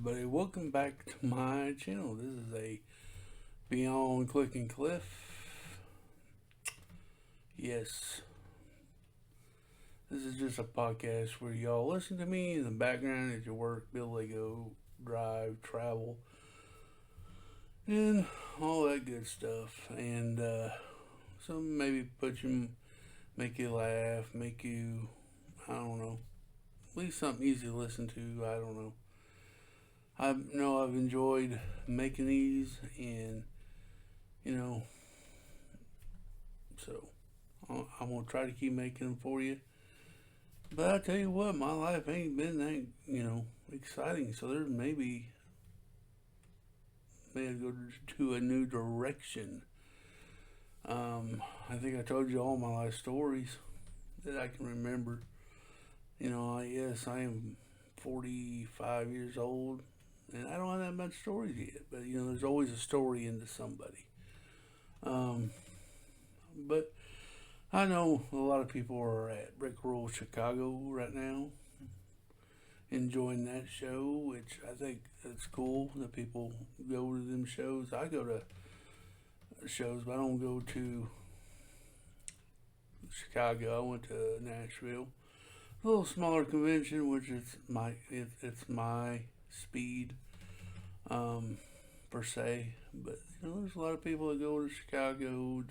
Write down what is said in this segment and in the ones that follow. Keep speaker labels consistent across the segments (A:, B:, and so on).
A: everybody. Welcome back to my channel. This is a Beyond Click and Cliff. Yes, this is just a podcast where y'all listen to me in the background as you work, build Lego, drive, travel, and all that good stuff. And some maybe make you laugh, make you, I don't know, at least something easy to listen to. I don't know. I know I've enjoyed making these, and you know, so I'm gonna try to keep making them for you. But I tell you what, my life ain't been that exciting. So there's maybe go to a new direction. I think I told you all my life stories that I can remember. Yes, I am 45 years old, and I don't have that much stories yet. But there's always a story into somebody. Um, but I know a lot of people are at Rick Roll Chicago right now, enjoying that show, which I think it's cool that people go to them shows. I go to shows, but I don't go to Chicago. I went to Nashville, a little smaller convention, which is it's my speed, per se. But there's a lot of people that go to Chicago.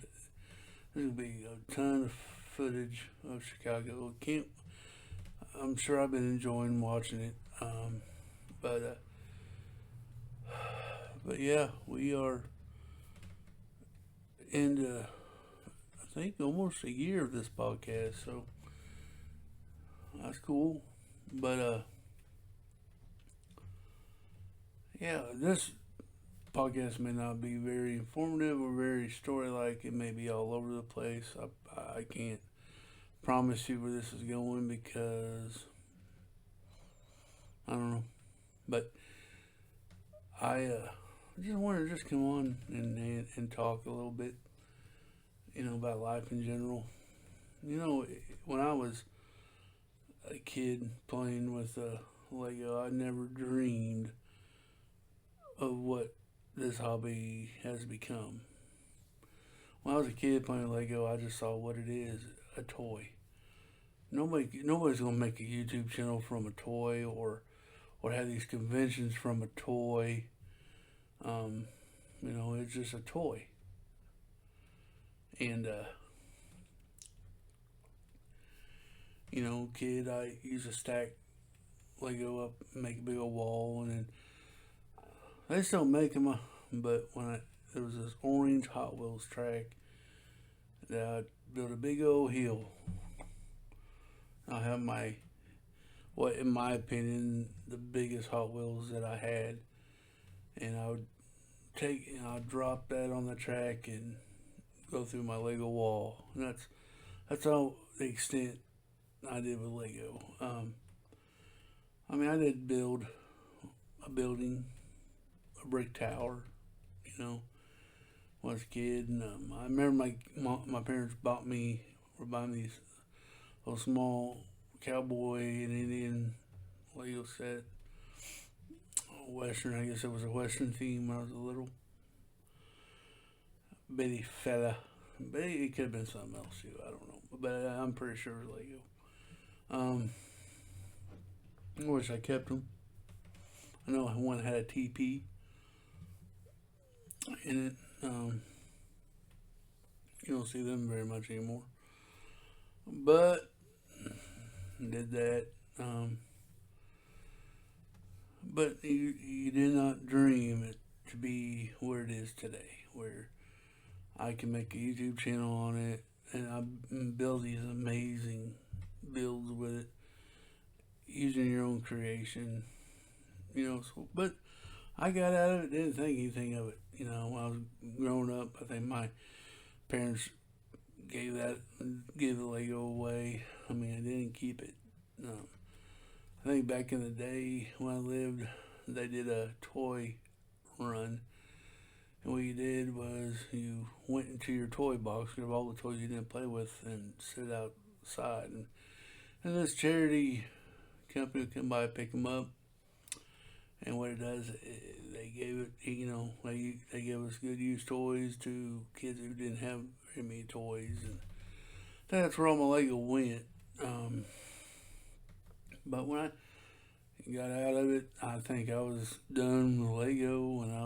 A: There's gonna be a ton of footage of Chicago. Can't. I'm sure I've been enjoying watching it. But but yeah, we are into I think almost a year of this podcast, so that's cool. But yeah, this podcast may not be very informative or very story like. It may be all over the place. I can't promise you where this is going because I don't know. But I just wanted to just come on and talk a little bit, about life in general. When I was a kid playing with Lego, I never dreamed of what this hobby has become. When I was a kid playing Lego, I just saw what it is, a toy. Nobody's gonna make a YouTube channel from a toy or have these conventions from a toy. Um, it's just a toy. And kid, I used to stack Lego up, make a big old wall, and then they still make them. But there was this orange Hot Wheels track that I built a big old hill. I have what in my opinion, the biggest Hot Wheels that I had, and I would I'd drop that on the track and go through my Lego wall. And that's all the extent I did with Lego. I did build a building, a brick tower, when I was a kid, and I remember my parents were buying these little small cowboy and Indian Lego set. Western, I guess it was a Western theme when I was a little bitty fella. But it could have been something else too. I don't know. But I'm pretty sure it was Lego. I wish I kept them. I know one had a TP in it. You don't see them very much anymore. But did that. But you did not dream it to be where it is today, where I can make a YouTube channel on it and I build these amazing builds with it using your own creation, but I got out of it, didn't think anything of it. When I was growing up, I think my parents gave the Lego away. I didn't keep it. I think back in the day when I lived, they did a toy run. And what you did was you went into your toy box, grab all the toys you didn't play with, and sit outside. And this charity company would come by, pick them up, And what it does, they gave it, they gave us good used toys to kids who didn't have very many toys, and that's where all my Lego went. Um, but when I got out of it, I think I was done with Lego when I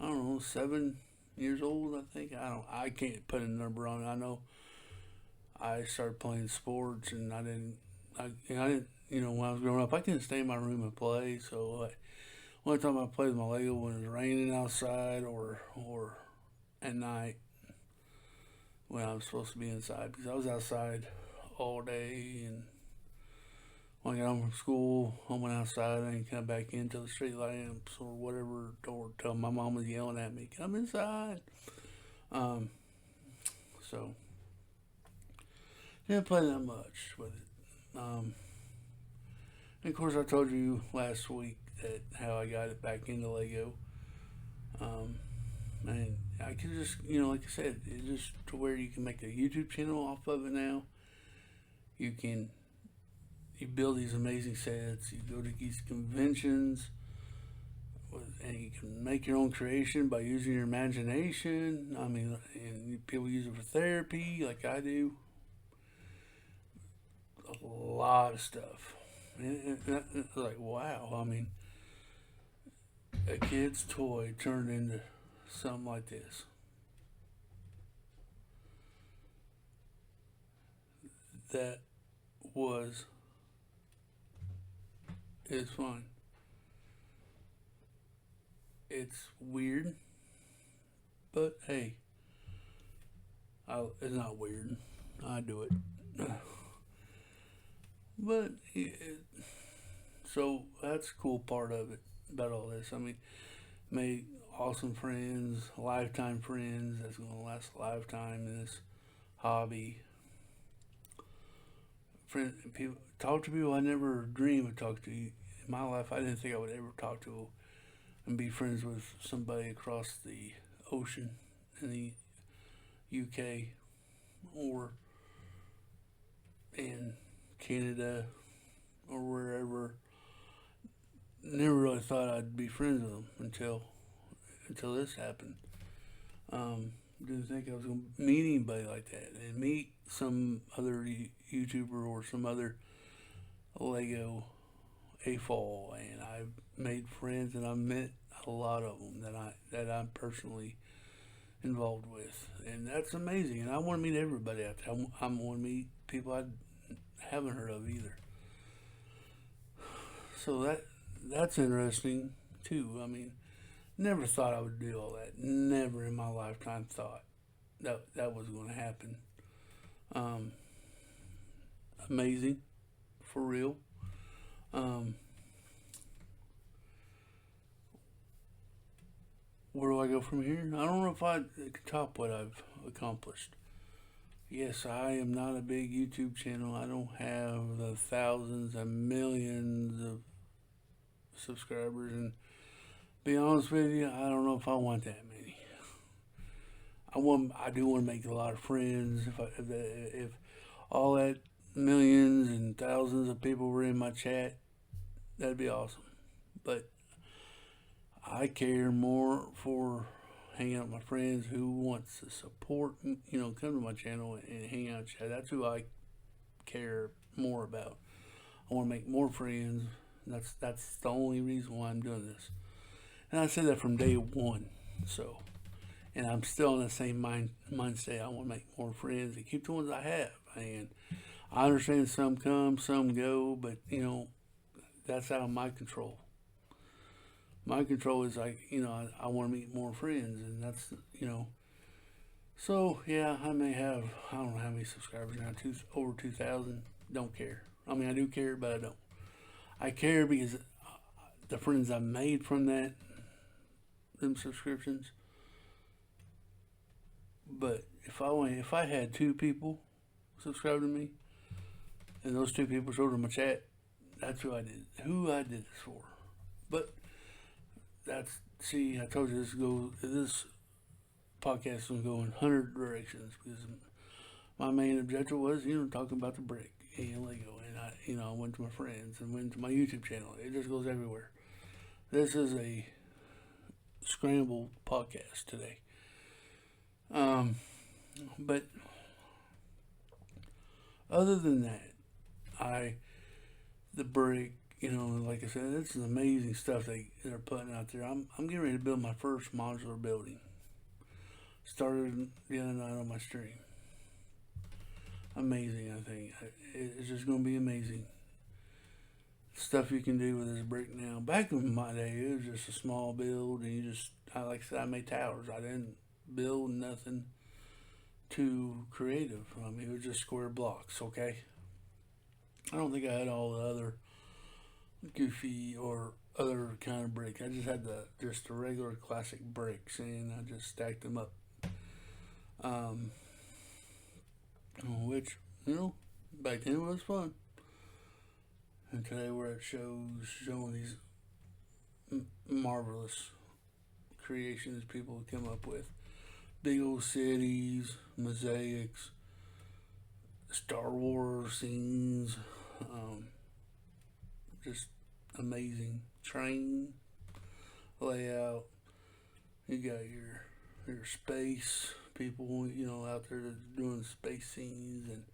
A: don't know, 7 years old. I think I can't put a number on it. I know I started playing sports, and I didn't, when I was growing up, I couldn't stay in my room and play. So one time I played with my Lego when it was raining outside, or at night when I was supposed to be inside, because I was outside all day. And when I got home from school, I went outside and didn't come back into the street lamps or whatever door till my mom was yelling at me, "Come inside." Um, so didn't play that much with it. And of course, I told you last week that how I got it back into Lego. Um, and I can just, like I said, it's just to where you can make a YouTube channel off of it now. You build these amazing sets. You go to these conventions, and you can make your own creation by using your imagination. I mean, and people use it for therapy, like I do. A lot of stuff. And it's like, wow. I mean, a kid's toy turned into something like this. That is fun. It's weird, but hey, it's not weird. I do it. But so that's the cool part of it about all this. I mean, made awesome friends, lifetime friends that's going to last a lifetime in this hobby. People talk to people I never dreamed of talk to. In my life, I didn't think I would ever talk to and be friends with somebody across the ocean in the UK or in Canada or wherever. Never really thought I'd be friends with them until this happened. Didn't think I was going to meet anybody like that and meet some other YouTuber or some other Lego AFOL, and I've made friends and I've met a lot of them that I'm personally involved with, and that's amazing. And I want to meet everybody out there. I want to meet people I haven't heard of either. So that's interesting too. I mean, never thought I would do all that. Never in my lifetime thought that was going to happen. Amazing, for real. Where do I go from here? I don't know if I could top what I've accomplished. Yes, I am not a big YouTube channel. I don't have the thousands and millions of subscribers, and be honest with you, I don't know if I want that many. I do want to make a lot of friends. If all that millions and thousands of people were in my chat, that'd be awesome. But I care more for hanging out with my friends who wants to support, come to my channel and hang out and chat. That's who I care more about. I want to make more friends. That's the only reason why I'm doing this. And I said that from day one. So, and I'm still in the same mindset. I want to make more friends and keep the ones I have. And I understand some come, some go, but that's out of my control. My control is I want to meet more friends, and that's, So, yeah, I may have, I don't know how many subscribers now, over 2,000. Don't care. I mean, I do care, but I don't. I care because the friends I made from them subscriptions. But if I had 2 people subscribe to me, and those 2 people showed in my chat, that's who I did this for. But I told you this podcast was going 100 directions because my main objective was, talking about the brick. and Lego, and I went to my friends and went to my YouTube channel. It just goes everywhere. This is a scramble podcast today. But other than that, the brick, like I said, this is amazing stuff they're putting out there. I'm getting ready to build my first modular building. Started the other night on my stream. Amazing, I think. It's just going to be amazing. Stuff you can do with this brick now. Back in my day, it was just a small build, and like I said, I made towers. I didn't build nothing too creative. I mean, it was just square blocks, okay? I don't think I had all the other goofy or other kind of brick. I just had just the regular classic bricks, and I just stacked them up. Which, back then it was fun. And today we're at shows showing these marvelous creations people come up with. Big old cities, mosaics, Star Wars scenes, just amazing train layout. You got your space people, out there doing space scenes, and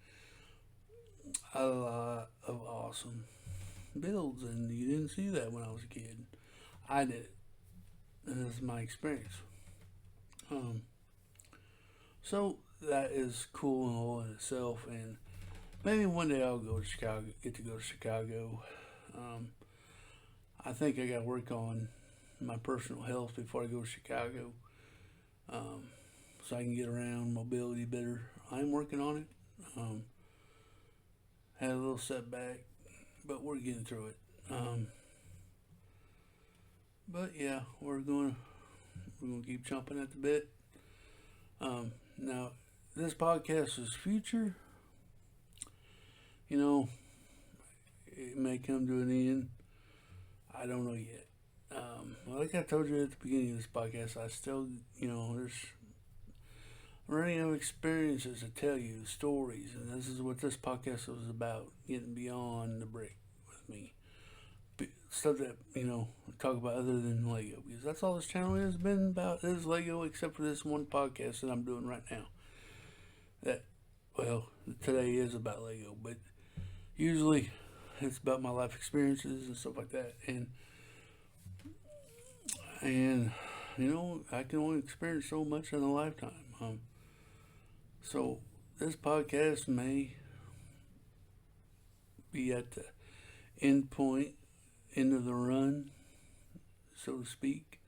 A: a lot of awesome builds, and you didn't see that when I was a kid. I did it, and this is my experience. So that is cool and all in itself, and maybe one day I'll go to Chicago, get to go to Chicago. I think I got to work on my personal health before I go to Chicago, so I can get around, mobility better. I'm working on it. Had a little setback, but we're getting through it. But yeah, we're gonna keep chomping at the bit. Now, this podcast is future. It may come to an end. I don't know yet. Like I told you at the beginning of this podcast, I still, there's running out of experiences to tell you, stories, and this is what this podcast was about, getting beyond the brick with me. Stuff that, talk about other than Lego, because that's all this channel has been about, is Lego, except for this one podcast that I'm doing right now. Today is about Lego, but usually it's about my life experiences and stuff like that, and I can only experience so much in a lifetime. So this podcast may be at the end of the run, so to speak.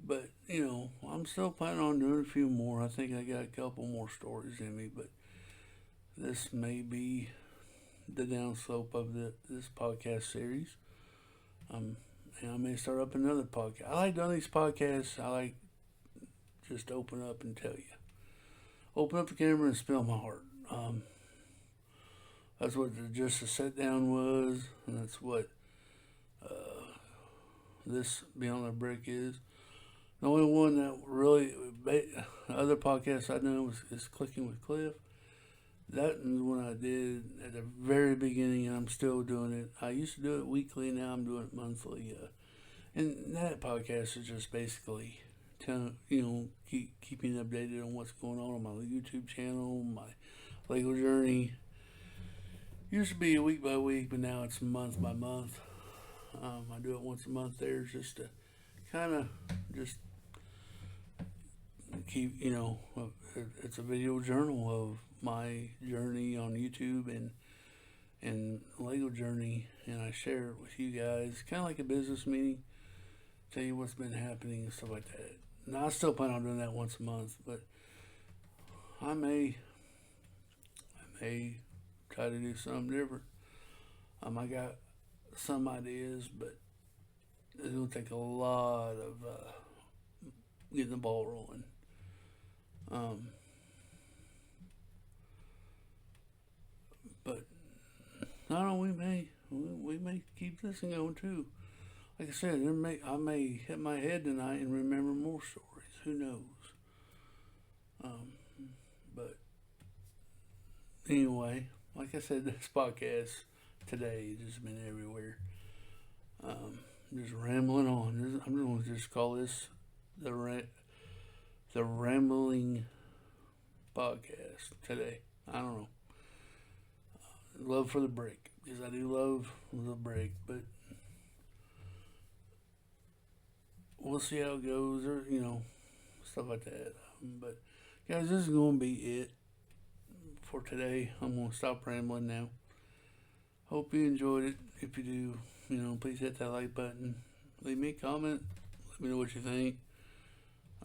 A: But, I'm still planning on doing a few more. I think I got a couple more stories in me, but this may be the downslope of this podcast series. And I may start up another podcast. I like doing these podcasts. I like just open up and tell you. Open up the camera and spill my heart. That's what just a sit down was, and that's what this Beyond the Brick is. The only one that really, other podcasts I know is Clicking with Cliff. That is one I did at the very beginning, and I'm still doing it. I used to do it weekly, now I'm doing it monthly. And that podcast is just basically keeping updated on what's going on my YouTube channel, my Lego journey. Used to be a week by week, but now it's month by month. I do it once a month there, just to kind of just keep, it's a video journal of my journey on YouTube and Lego journey, and I share it with you guys, kind of like a business meeting, tell you what's been happening and stuff like that. Now, I still plan on doing that once a month, but I may try to do something different. I got some ideas, but it's going to take a lot of getting the ball rolling. But I don't know, we may keep this thing going too. Like I said, I may hit my head tonight and remember more stories. Who knows? But anyway, like I said, this podcast today has just been everywhere. Just rambling on. I'm going to just call this the Rambling Podcast today. I don't know. Love for the break, because I do love the break, but we'll see how it goes, or stuff like that. But guys, this is going to be it for today. I'm going to stop rambling now. Hope you enjoyed it. If you do, please hit that like button. Leave me a comment. Let me know what you think.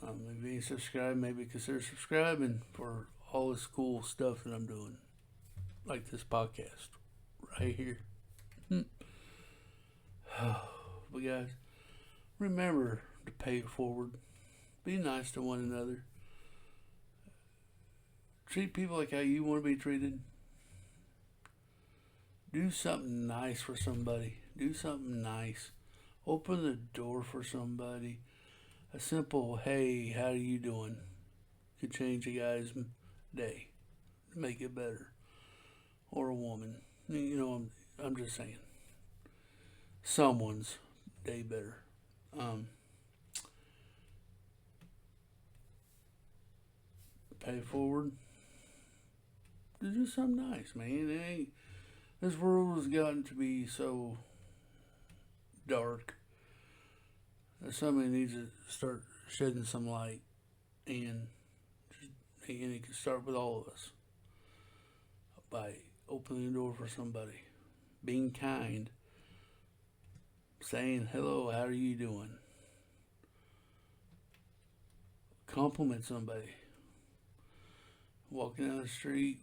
A: If you ain't subscribed, maybe consider subscribing for all this cool stuff that I'm doing. Like this podcast right here. But guys, remember to pay it forward. Be nice to one another. Treat people like how you want to be treated. Do something nice for somebody. Do something nice. Open the door for somebody. A simple, hey, how are you doing? Could change a guy's day. Make it better. Or a woman. I'm just saying. Someone's day better. Pay it forward. Do something nice, man. This world has gotten to be so dark that somebody needs to start shedding some light, and it can start with all of us by opening the door for somebody, being kind, saying hello, how are you doing? Compliment somebody. Walking down the street,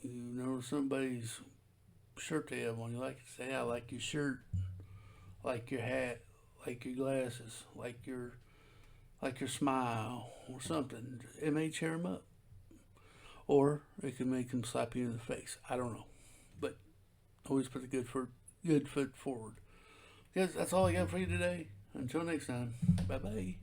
A: you notice somebody's shirt they have on, you like to say, I like your shirt, like your hat, like your glasses, like your smile, or something. It may cheer them up, or it can make them slap you in the face. I don't know, but always put the good foot forward. Guys, that's all I got for you today. Until next time, bye bye.